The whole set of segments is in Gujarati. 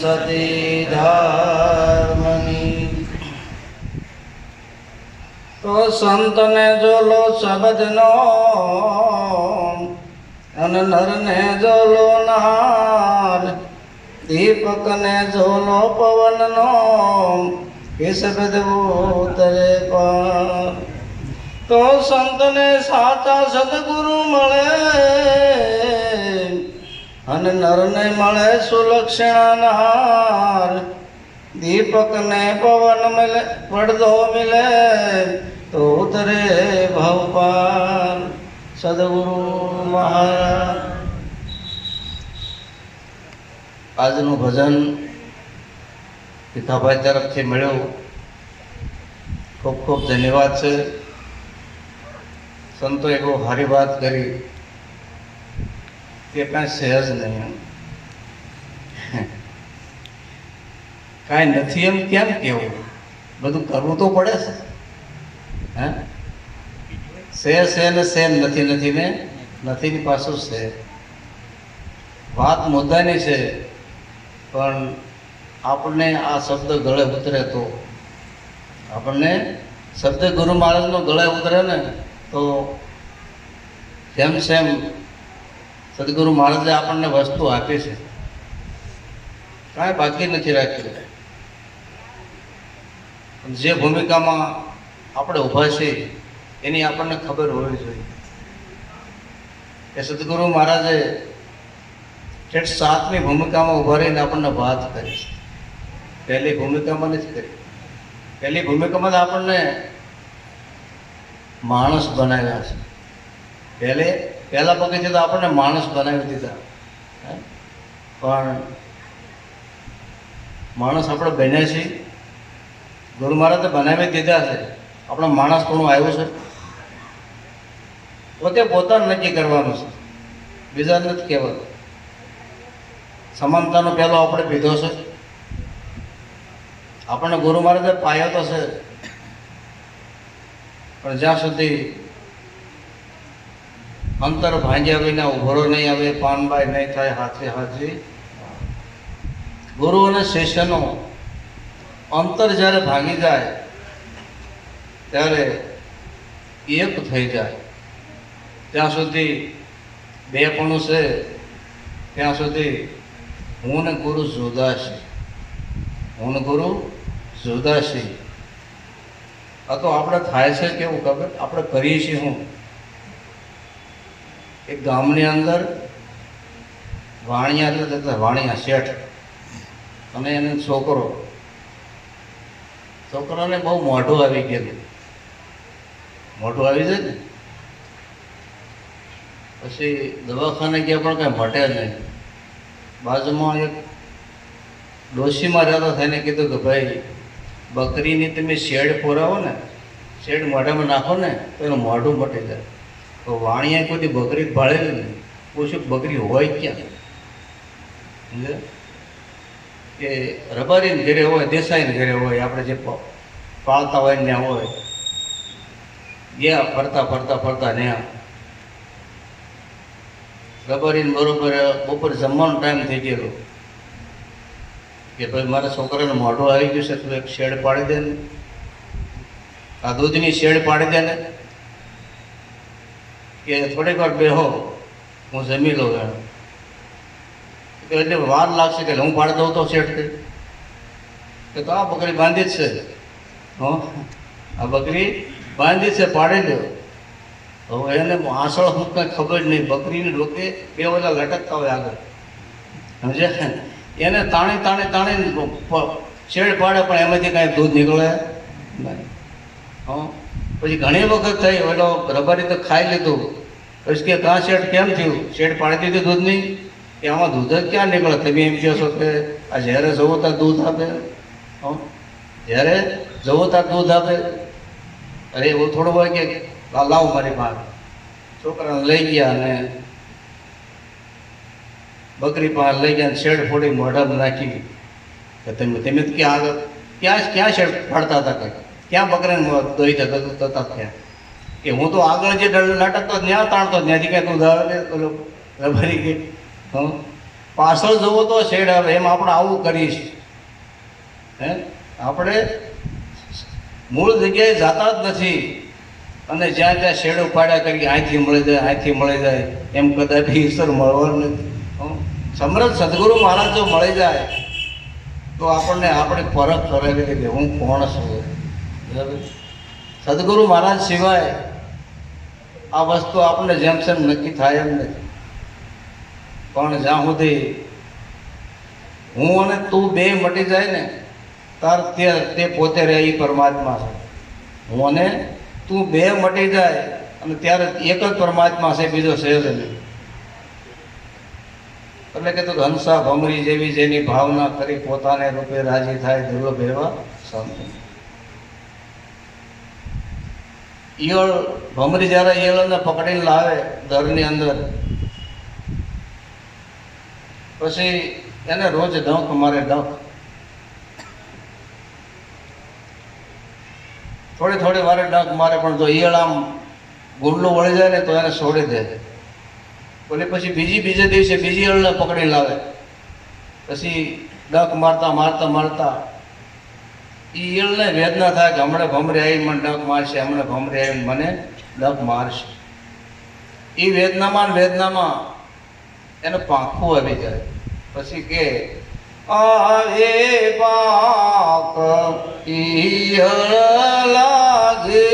સતી ધર્મની તો સંતને જોલો શબ્દનો અને નરને જોલો નાદ દીપકને જોલો પવનનો એ શબ્દ ઉતરે પાર તો સંતને સાચા સદગુરુ મળે અને નરને મળે સુલક્ષણાનાર દીપકને પવન મિલે પડદો મિલે તો ઉતરે ભવપાર સદગુરુ મહારાજ. આજનું ભજન ભીખાભાઈ તરફથી મળ્યું. ખૂબ ખૂબ ધન્યવાદ છે. સંતોએ બહુ સારી વાત કરી કે કાંઈ સહેજ નહીં, કાંઈ નથી એમ કેમ કેવું, બધું કરવું તો પડે છે. હે છે ને છે, નથી નથી ને નથી ની પાછું છે. વાત મુદ્દાની છે, પણ આપણને આ શબ્દ ગળે ઉતરે તો, આપણને શબ્દ ગુરુ મહારાજનો ગળે ઉતરે ને તો જેમ સેમ સદગુરુ મહારાજે આપણને વસ્તુ આપી છે, કાંઈ બાકી નથી રાખ્યું. જે ભૂમિકામાં આપણે ઊભા છીએ એની આપણને ખબર હોવી જોઈએ કે સદગુરુ મહારાજે ઠેઠ 7મી ભૂમિકામાં ઊભા રહીને આપણને વાત કરી છે. પહેલી ભૂમિકામાં નથી કરી. પહેલી ભૂમિકામાં આપણને માણસ બનાવ્યા છે. પહેલા પગથિયે તો આપણને માણસ બનાવી દીધા, પણ માણસ આપણે બન્યા છીએ. ગુરુ મહારાજે બનાવી દીધા છે. આપણે માણસ કોનું આવ્યું છે પોતે પોતાને નક્કી કરવાનું છે, બીજા નથી કહેવાનું. સમાનતાનો પહેલો આપણે પીધો છે. આપણને ગુરુ મહારાજે પાયો તો છે, પણ જ્યાં સુધી અંતર ભાંગ્યા વિના ઉભરો નહીં આવે, પાનબાઈ નહીં થાય હાથે હાજી. ગુરુ અને શિષ્યનો અંતર જ્યારે ભાંગી જાય ત્યારે એક થઈ જાય. ત્યાં સુધી બેપણું છે, ત્યાં સુધી હું ને ગુરુ જુદા છે, હું ને ગુરુ જુદા છે. આ તો આપણે થાય છે કેવું ખબર? આપણે કરીએ છીએ હું. એક ગામની અંદર વાણિયા હતા, વાણિયા શેઠ અને એને છોકરાને બહુ મોઢું આવી ગયેલું. મોઢું આવી જાય ને પછી દવાખાને ગયા પણ કાંઈ મટે નહીં. બાજુમાં એક ડોશીમાં રહેતા થઈને કીધું કે ભાઈ બકરીની તમે શેડ પોરાવો ને, શેડ મોઢામાં નાખો ને તો એનું મોઢું મટી જાય. તો વાણિયા કોઈ બકરી ભાળેલી નહીં. પૂછ્યું બકરી હોય ક્યાં? સમજે કે રબારીને ઘરે હોય, દેસાઈને ઘરે હોય, આપણે જે પાળતા હોય ત્યાં હોય. ગયા ફરતા ફરતા ફરતા ત્યાં રબારીને બરોબર બપોર જમવાનો ટાઈમ થઈ ગયેલો કે ભાઈ મારા છોકરાને મોઢું આવી ગયું છે, તું એક શેડ પાડી દે ને, આ દૂધની શેડ પાડી દે ને, કે થોડીક વાર બેહો હું જમી લઉં એમ. એટલે વાર લાગશે કે હું પાડી દઉં તો શેડ કે તો આ બકરી બાંધી જ છે. આ બકરી બાંધી છે, પાડી દો. હવે એને આંસળ હું કંઈ ખબર નહીં. બકરીની ડોકે બે ઓલા લટકતા હોય આગળ, સમજે? એને તાણી તાણી તાણી શેડ પાડે પણ એમાંથી કાંઈ દૂધ નીકળે નહીં. પછી ઘણી વખત થઈ, ઓલો રબારી તો ખાઈ લીધું. પછી કે કાં શેડ કેમ થયું? શેડ પાડી દીધી દૂધની. કે આમાં દૂધ જ ક્યાં નીકળે? તમે એમ કહો છો કે આ જ્યારે જવો ત્યાં દૂધ આપે, જ્યારે જવો ત્યાં દૂધ આપે. અરે એવું થોડું હોય કે લાવ મારી માં. છોકરાને લઈ ગયા અને બકરી પાસે લઈ ગયા, શેડ ફોડી મોઢામાં નાખી કે તમે ક્યાં આગળ ક્યાં શેડ ફાડતા હતા? ક્યાં બકરાને દોઈ થતા ત્યાં? કે હું તો આગળ જે લટકતો ત્યાં તાણતો, ત્યાંથી કાંઈ દૂધ આવે ને. ઓલો રબારી કે પણ પાછળ જવો તો શેડ આવે, એમ આપણે આવું કરીશ. હે, આપણે મૂળ જગ્યાએ જતા જ નથી અને જ્યાં ત્યાં શેડ ઉપાડ્યા કરી અહીંથી મળી જાય, અહીંથી મળી જાય, એમ કદાચ ઈશ્વર મળવાનું નથી. સમર્થ સદગુરુ મહારાજ જો મળી જાય તો આપણને આપણે ફરક કરાવી દે કે હું કોણ છું. બરાબર? સદગુરુ મહારાજ સિવાય આ વસ્તુ આપણને જેમ તેમ નક્કી થાય એમ નથી. પણ જ્યાં સુધી હું અને તું બે મટી જાય ને તાર તે પોતે રહે એ પરમાત્મા છે. હું અને તું બે મટી જાય અને ત્યારે એક જ પરમાત્મા છે, બીજો છે જ નહીં. એટલે કે તો હંસા ભમરી જેવી જેની ભાવના કરી પોતાને રૂપે રાજી થાય દુર્લભ એવા સંત. ઈયળ ભમરી જ્યારે ઈયળને પકડીને લાવે દરની અંદર, પછી એને રોજ ડંખ મારે, ડંખ. થોડી થોડી વારે ડંખ મારે, પણ જો ઈયળ આમ ગુંડલું વળી જાય ને તો એને છોડી દે. એટલે પછી બીજે દિવસે બીજી ઈયળને પકડી લાવે, પછી ડંખ મારતા મારતા મારતા ઈયળને વેદના થાય કે હમણાં ભમરી આવીને મને ડંખ મારશે, હમણાં ભમરી આવીને મને ડંખ મારશે. એ વેદનામાં એને પાંખું આવી જાય. પછી કે આવે પાંખ ઈયળ લાગે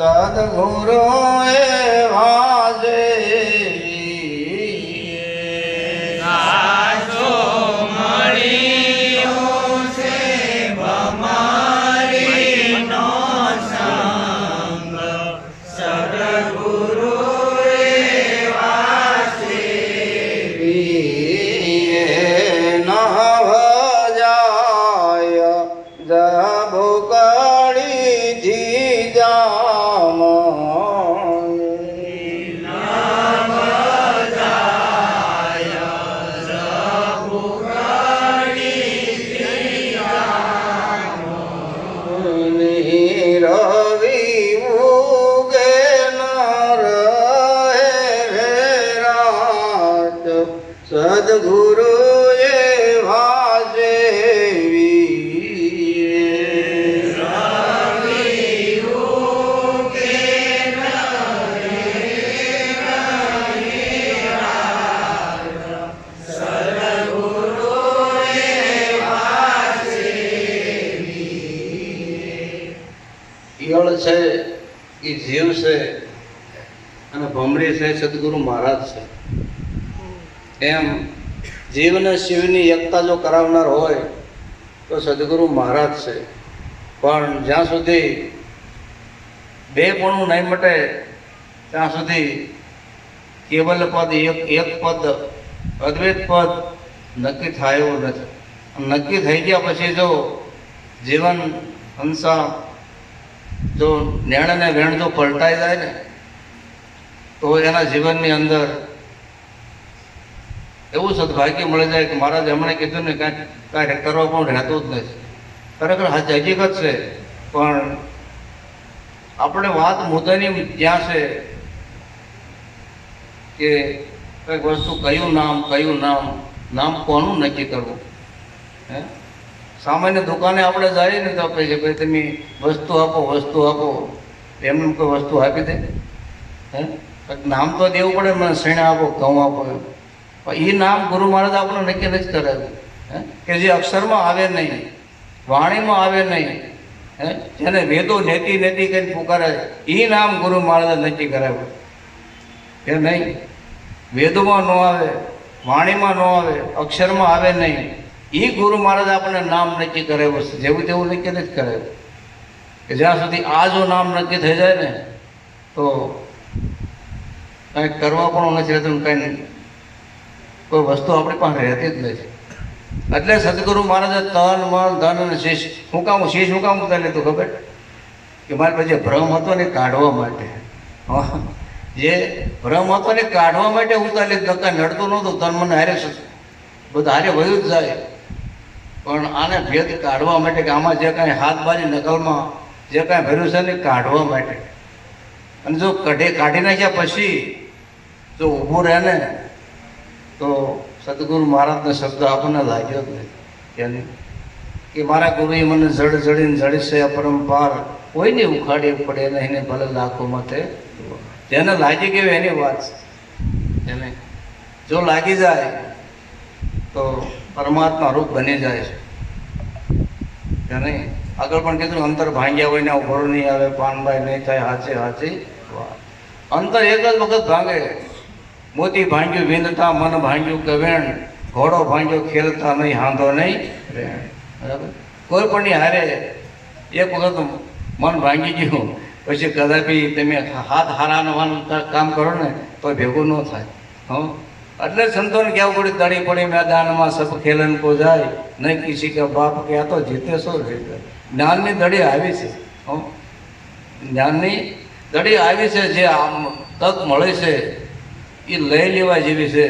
સદગુરુ એવા છે સાચો મળ્યો છે ભમારીનો સંગ. સદગુરુ એવા છે નવ જાય જબુ કડી જી જા સદગુરુ એવા જેવી ઈયળ છે એ જીવ છે અને ભમરી છે સદગુરુ મહારાજ છે. એમ જીવને શિવની એકતા જો કરાવનાર હોય તો સદગુરુ મહારાજ છે. પણ જ્યાં સુધી બેપણું નહીં મટે ત્યાં સુધી કેવલ પદ એક પદ અદ્વૈત પદ નક્કી થાય એવું નથી. નક્કી થઈ ગયા પછી જો જીવન હંસા જો નેણ ને વેણ જો પલટાઈ જાય ને તો એના જીવનની અંદર એવું સદભાગ્ય મળી જાય કે મહારાજ હમણાં કીધું ને કાંઈ કરવા પણ રહેતું જ નથી. ખરેખર હકીકત છે. પણ આપણે વાત મુદ્દાની ત્યાં છે કે કંઈક વસ્તુ કયું નામ કોનું નક્કી કરવું. હે, સામાન્ય દુકાને આપણે જઈએ ને તો આપણે ભાઈ તમે વસ્તુ આપો, એમને કોઈ વસ્તુ આપી દે. હે, નામ તો દેવું પડે, મને શેણે આપો, ઘઉં આપો. એ નામ ગુરુ મહારાજ આપણને નક્કી નથી કરાવ્યું. કે જે અક્ષરમાં આવે નહીં, વાણીમાં આવે નહીં, જેને વેદો નેતિ કરીને પુકારે એ નામ ગુરુ મહારાજે નક્કી કરાવ્યું. કે નહીં, વેદોમાં ન આવે, વાણીમાં ન આવે, અક્ષરમાં આવે નહીં, એ ગુરુ મહારાજ આપણને નામ નક્કી કરાવ્યું છે. જેવું તેવું નક્કી નથી કરાવ્યું. કે જ્યાં સુધી આ જો નામ નક્કી થઈ જાય ને તો કંઈક કરવા પણ નથી રહેતું, કંઈ કોઈ વસ્તુ આપણી પાસે રહેતી જ નથી. એટલે સદગુરુ મહારાજે તન મન ધન અને શીશ શું કામ ઉતારી લીધું ખબર? કે મારે પછી ભ્રમ હતો ને કાઢવા માટે, હા, જે ભ્રમ હતો ને કાઢવા માટે હું તાલે ધક્કા નડતો નહોતો, તન મને હારે બધું હારે વયું જ જાય, પણ આને ભેદ કાઢવા માટે કે આમાં જે કાંઈ હાથ બારી નકલમાં જે કાંઈ ભર્યું છે ને કાઢવા માટે. અને જો કાઢી નાખ્યા પછી જો ઊભું રહે ને તો સદગુરુ મહારાજનો શબ્દ આપણને લાગ્યો જ નહીં કે મારા ગુરુએ મને જડીને જડીશે અપરંપાર, કોઈને ઉખાડી પડે નહીં ને ભલે લાખો મતે. જેને લાગી ગયું એની વાત છે, એને જો લાગી જાય તો પરમાત્મા રૂપ બની જાય છે કે નહીં. આગળ પણ કીધું અંતર ભાંગ્યા હોય ને ઉભરો નહીં આવે, પાનભાઈ નહીં થાય હાચે હાચી વાત. અંતર એક જ વખત ભાંગે. મોતી ભાંગ્યું વિંદતા, મન ભાંગ્યું કવેણ, ઘોડો ભાંગ્યો ખેલતા નહીં, હાંધો નહીં રેણ. બરાબર, કોઈ પણ ની હારે એક વખત મન ભાંગી ગયું પછી કદાપી તમે હાથ હારાવાનું કામ કરો ને તો ભેગું ન થાય. હં, એટલે સંતોને કહેવું પડે દડી પડી મેદાનમાં સબ ખેલન કો જાય, નહીં કિસી કે બાપ કે આ તો જીતે સો જીતે. જ્ઞાનની દડી આવી છે, હં, જ્ઞાનની દડી આવી છે. જે આમ તક મળે છે એ લઈ લેવા જેવી છે.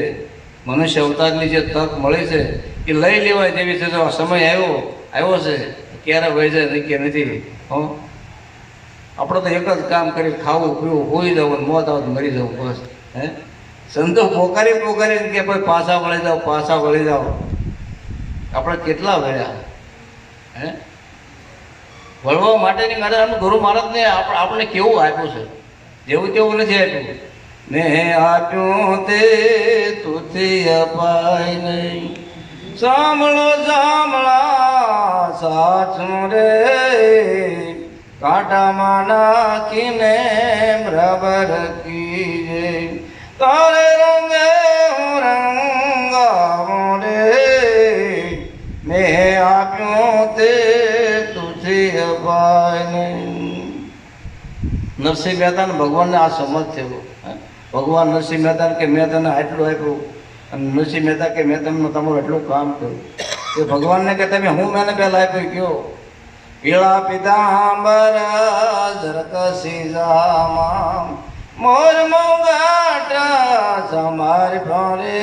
મનુષ્ય અવતારની જે તક મળી છે એ લઈ લેવા જેવી છે. જો સમય આવ્યો છે ક્યારે વહી જાય નહીં કે નથી. હં, આપણે તો એક જ કામ કરી ખાવું પીવું હોઈ જવું, મોત આવે મરી જવું, બસ. હે, સંતો પોકારીને કે ભાઈ પાછા વળી જાઓ. આપણે કેટલા વળ્યા? હે, વળવા માટેની મારે ગુરુ મહારાજને આપણે કેવું આપ્યું છે, જેવું તેવું નથી આપ્યું. ને આપ્યું તે તુથી અપાય નહીં, સાંભળા સાચું રે, કાંટામાં નાખીને બરાબર કીજે, તારે રંગે હું રંગાવું રે. મેં આપ્યું તે તુથી અપાય નહીં. નરસિંહ મહેતાને ભગવાનને આ સમજ થયો. ભગવાન નરસિંહ મહેતાને કે મેં તને આટલું આપ્યું, અને નરસિંહ મહેતા કે મેં તમને તમારું એટલું કામ કર્યું. એ ભગવાનને કે તમે હું મેને પહેલાં આપ્યું કયો? પીળા પિતાંબર ઝરકસી જામા, મોર મોગાટ સમાર ભરે,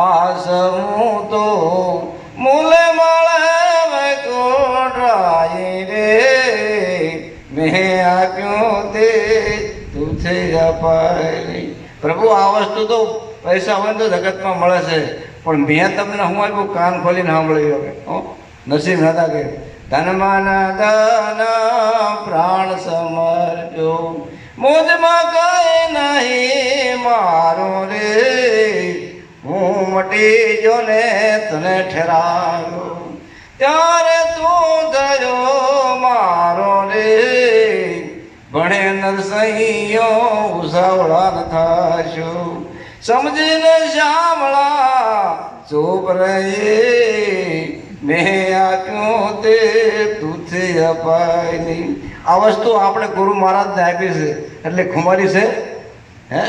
આસમું તો મૂલે મળે કોટરાય રે. મેં આપ્યું તે તુથી અપાય નહીં. પ્રભુ આ વસ્તુ તો પૈસા હોય તો જગતમાં મળે છે, પણ મેં તમને હું આપ્યું કાન ખોલીને સાંભળી હવે. નરસિંહ મહેતા કે ધનમાન ધન પ્રાણ સમર્પ્યો, મુજમાં કઈ નહીં મારું રે. હું મટી જો ને તને ઠેરાયો, ત્યારે તું થયો મારો રે. ભણે નરસૈયો ઉસાવળા થશો, સમજીને શ્યામળા ચૂપ રહે. મેં આપ્યું તે તુથી અપાય નહીં. આ વસ્તુ આપણે ગુરુ મહારાજને આપી છે એટલે ખુમારી છે. હે,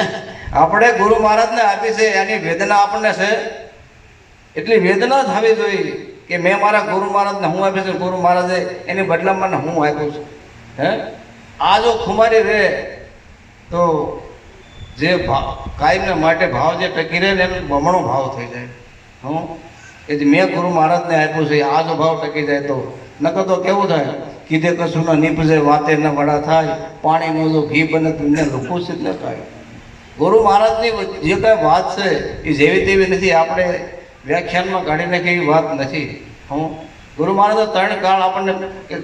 આપણે ગુરુ મહારાજને આપી છે, એની વેદના આપણને છે. એટલી વેદના થવી જોઈએ કે મેં મારા ગુરુ મહારાજને હું આપી છું, ગુરુ મહારાજે એની બદલામાં મને હું આપ્યું છું. હે, આ જો ખુમારી રહે તો જે કાયમને માટે ભાવ જે ટકી રહે ને એનો બમણો ભાવ થઈ જાય. હું એ જે મેં ગુરુ મહારાજને આપ્યું છે આ જો ભાવ ટકી જાય તો. નકર તો કેવું થાય, કીધે કશું ન નીપજે વાતે ન વડા થાય, પાણીનું જો ઘી બને તો એને લુખું જ ન થાય. ગુરુ મહારાજની જે કાંઈ વાત છે એ જેવી તેવી નથી, આપણે વ્યાખ્યાનમાં કાઢી નાખી એવી વાત નથી. હું ગુરુ મહારાજે 3 કાળ આપણને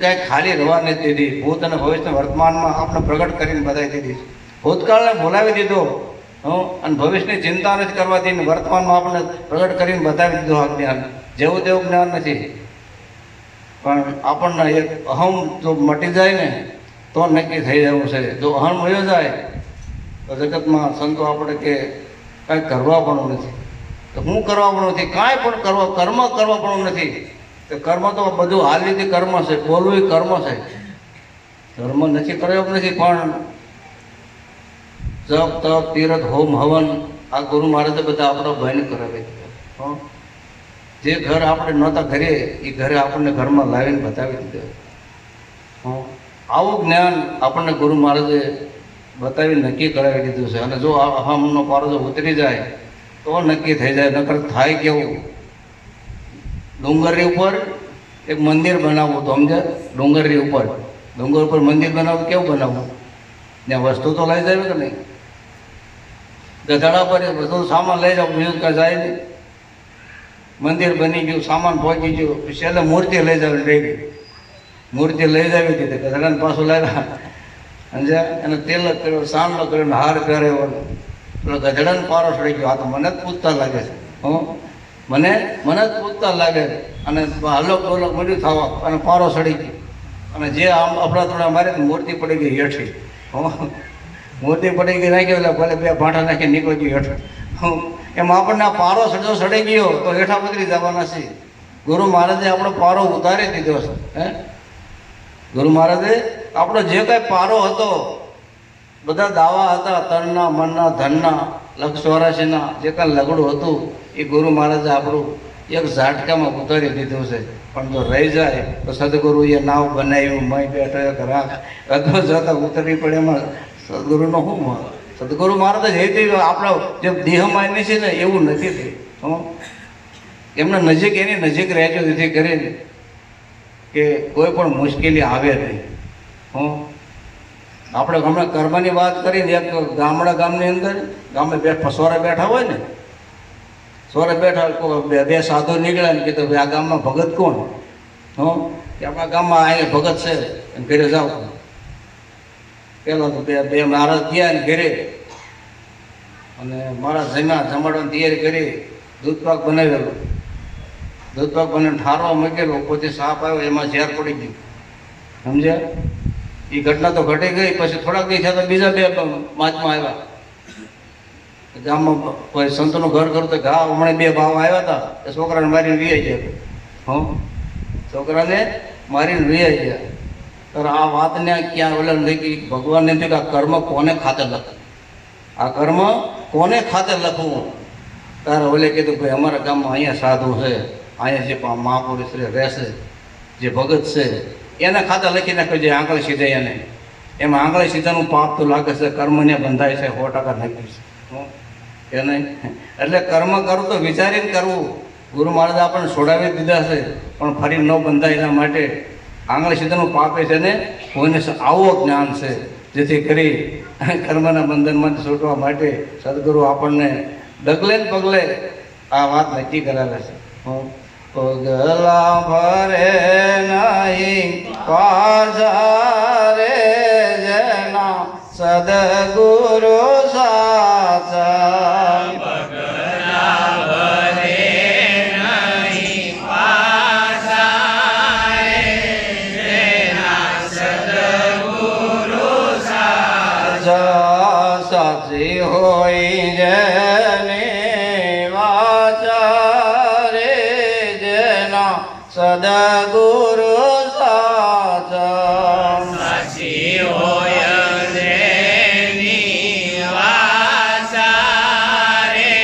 કાંઈ ખાલી રવા નથી દીધી. ભૂત અને ભવિષ્ય વર્તમાનમાં આપણે પ્રગટ કરીને બતાવી દીધી. ભૂતકાળને ભૂલાવી દીધો, અને ભવિષ્યની ચિંતા નથી કરવાથી વર્તમાનમાં આપણને પ્રગટ કરીને બતાવી દીધું. આ જ્ઞાન જેવું તેવું જ્ઞાન નથી, પણ આપણને એક અહમ જો મટી જાય ને તો નક્કી થઈ જવું છે. જો અહમ વયો જાય તો જગતમાં સંતો આપણે કે કાંઈ કરવા પણ નથી. તો હું કરવા પણ નથી, કાંઈ પણ કર્મ કરવા પણ નથી. તો કર્મ તો બધું હાલ રીતે કર્મ છે, બોલવું એ કર્મ છે. કર્મ નથી કર્યો નથી, પણ જપ તપ તીરથ હોમ હવન આ ગુરુ મહારાજે બધા આપણો બંધ કરાવી દીધો. જે ઘર આપણે નહોતા ઘરે એ ઘરે આપણને ઘરમાં લાવીને બતાવી દીધો. આવું જ્ઞાન આપણને ગુરુ મહારાજે બતાવી નક્કી કરાવી દીધું છે. અને જો અહમનો પારો જો ઉતરી જાય તો નક્કી થઈ જાય. નકર થાય કેવું, ડુંગરની ઉપર એક મંદિર બનાવવું તો સમજે, ડુંગરની ઉપર ડુંગર ઉપર મંદિર બનાવવું કેવું બનાવવું? ત્યાં વસ્તુ તો લઈ જાય કે નહીં? ગધાડા પર બધું સામાન લઈ જાવ, બીજું કાંઈ જાય નહીં. મંદિર બની ગયું, સામાન પહોંચી ગયું, છેલ્લે મૂર્તિ લઈ જવાની રહી ગઈ. મૂર્તિ લઈ જાવી હતી ગધાડાને પાછું લાવ્યા, સમજે, એને તિલક કર્યો, સાંડલો કર્યો, હાર પહેર્યો. પેલો ગધેડાને પારો ચડી ગયો. આ તો મને જ પૂછતા લાગે છે. મને જ પૂછતા લાગે. અને હલો બોલો મળ્યું થવા અને પારો ચડી ગયો. અને જે આમ અફડા તોડા મારી મૂર્તિ પડી ગઈ હેઠી. મૂર્તિ પડી ગઈ નાખી એટલે ભલે બે ભાંઠા નાખી નીકળી ગયું હેઠ. એમ આપણને આ પારો સડો સડી ગયો તો હેઠા પતરી જવાના છે. ગુરુ મહારાજે આપણો પારો ઉતારી દીધો છે. ગુરુ મહારાજે આપણો જે કાંઈ પારો હતો, બધા દાવા હતા તનના, મનના, ધનના, લક્ષ 84ના જે કાંઈ લગડું હતું એ ગુરુ મહારાજે આપણું એક ઝાટકામાં ઉતારી દીધું છે. પણ જો રહી જાય તો સદગુરુએ નાવ બનાવ્યું, મય બેઠો એક રાખ અધો જતા ઉતરવી પડે. એમાં સદગુરુનો શું મત? સદગુરુ મહારાજ એ આપણો જે દેહમાં છે ને એવું નથી થયું. એમના નજીક, એની નજીક રહેજો જેથી કરીને કે કોઈ પણ મુશ્કેલી આવે નહીં. આપણે હમણાં કર્મની વાત કરીને એક ગામની અંદર સોરે બેઠા હોય ને, સોરે બેઠા બે સાધુ નીકળ્યા ને કીધું ભાઈ આ ગામમાં ભગત કોણ? કે આપણા ગામમાં અહીંયા ભગત છે, એમ ઘરે જાઓ. પેલો તો બે મહારાજ ગયા ને ઘરે, અને મારા જમાડવાની તૈયારી કરી, દૂધપાક બનાવેલો. દૂધપાક બનાવીને ઠારવા મૂકેલો, પોતે સાપ આવ્યો, એમાં ઝેર પડી ગયું. સમજ્યા? એ ઘટના તો ઘટી ગઈ. પછી થોડાક દી થયા તો બીજા બે મહાત્મા આવ્યા. ગામમાં કોઈ સંતનું ઘર કરું તો હમણાં બે ભાવ આવ્યા હતા, એ છોકરાને મારીને વીઆઈ ગયા. છોકરાને મારીને વીઆઈ ગયા. તો આ વાતને ક્યાં ઓલા નથી, ભગવાનને નથી કે આ કર્મ કોને ખાતે લખે, આ કર્મ કોને ખાતે લખવું? તારે ઓલે કીધું ભાઈ અમારા ગામમાં અહીંયા સાધુ છે, અહીંયા જે મહાપુરુષ રહેશે, જે ભગત છે એના ખાતે લખી નાખ્યો, જે આંગળી સીધે એને. એમાં આંગળી સીધાનું પાપ તો લાગે છે, કર્મને બંધાય છે, 100% નક્કી છે એ નહીં. એટલે કર્મ કરવું તો વિચારીને કરવું. ગુરુ મહારાજ આપણને છોડાવી દીધા છે, પણ ફરી ન બંધાય એના માટે આંગળી સીધાનું પાપે છે ને કોઈને આવો જ્ઞાન છે, જેથી કરી કર્મના બંધનમાંથી છૂટવા માટે સદગુરુ આપણને ડગલે ને પગલે આ વાત નક્કી કરાવે છે. પગલા ભરે નહીં પાછા રે જેના સદગુરુ સાચા. પગલા ભરે નહીં પાછા રે જેના સદગુરુ સાચા. સાચી હોય જેની વાચા રે જેના સદગુરુ સાચા. સાચી હોય જેની વાચા રે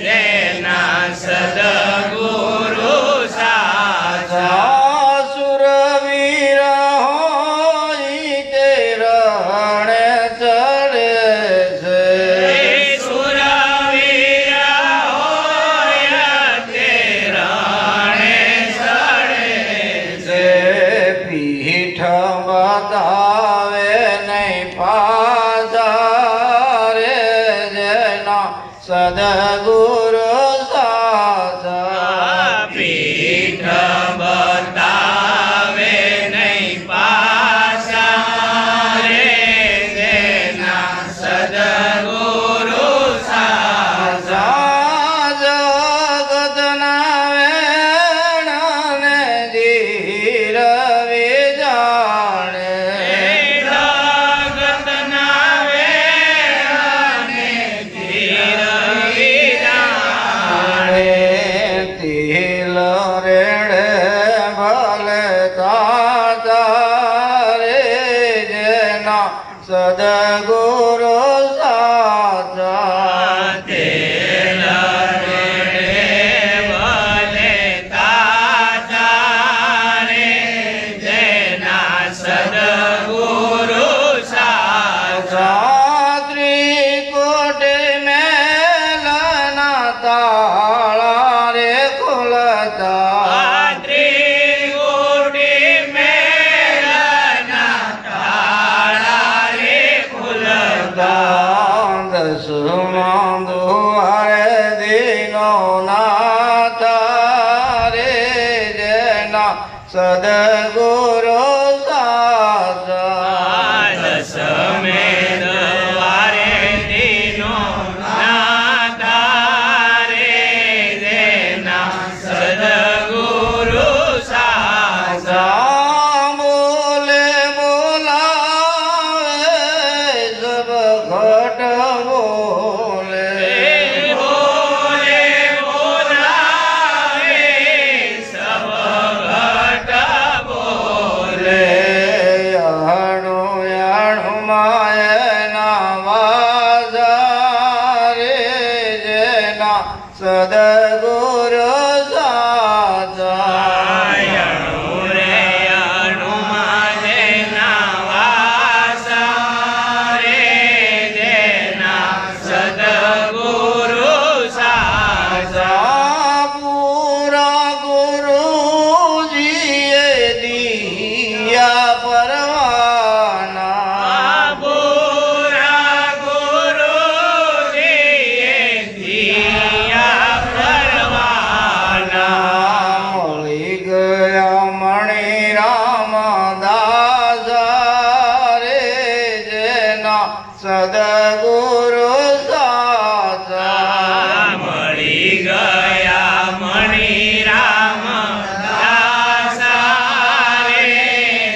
જેના સદગુરુ સાચા. સુરવીર હોય તે રણે ચડે છે, સુરવીર હોય તે રણે ચડે જે પીઠ બતાવે નહીં પાછા રે જેના સદગુરુ સાચા. પીઠ બતાવે નહીં પાછા રે જેના સદગુરુ સાચા. જગતના વેણને જીરવી જાણે, જગતના વેણને જીરવી જાણે. તિલ રેડે ભલે તાતા રે જેના સદગુરુ સાચા. તેલ રેડે ભલે તાતા રે જેના સદગુરુ દાન દસમાં દ્વારે દીનો નાથ રે જેના સદગુરુ સાચા દસમે દ્વારે દીનો નાથ રે જેના સદગુરુ સાચા બોલે બોલાવે સબ ઘટ બોલે બોલે બોલાવે સબ ઘટ બોલે યાણો યાણો માયના વાજા રે જેના સદગુરુ સાચા પૂરા ગુરુજીએ દિયા પરવાના પૂરા ગુરુજીએ દિયા પરવાના મળી ગયા મણિ રામદાસ રે જેના સદગુરુ સાચા મળી ગયા મણિ રામદાસ રે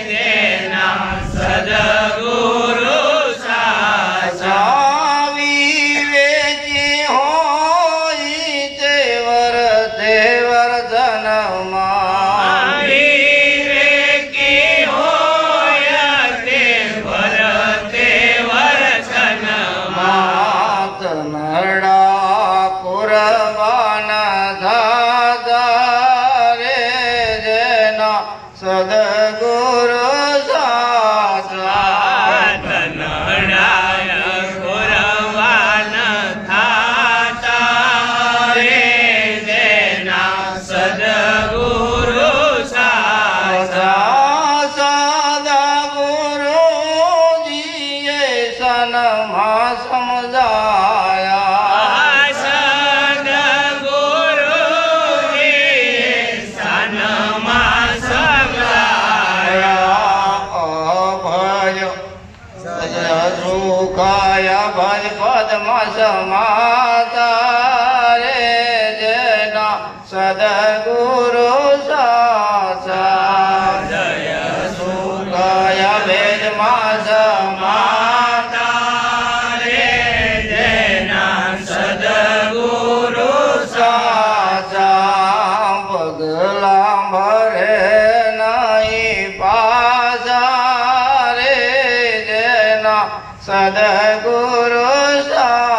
તેના સદગુરુ સાચા વિવેકી હોય તેવર જન્મમાં વિવેકી હોય તે વરસનમાં માત નરડા કુરબાન થાતા રે જેના સદગુરુ સાચા નડાય કુરબાન થાતા રે તેના સદગુરુ સાચા સદા ગુરુજીએ સનમાં સમજાયા સદગુરુજીએ સનમાં સમજાયા અભય સુખાય ભજ પદમાં સમાતા રે જેના સદગુરુ સાચા જય સુખાય વેદમાં સમાતા રે જેના સદગુરુ સાચા પગલા ભરે નહીં પાસા રે જેના સદગુરુ સા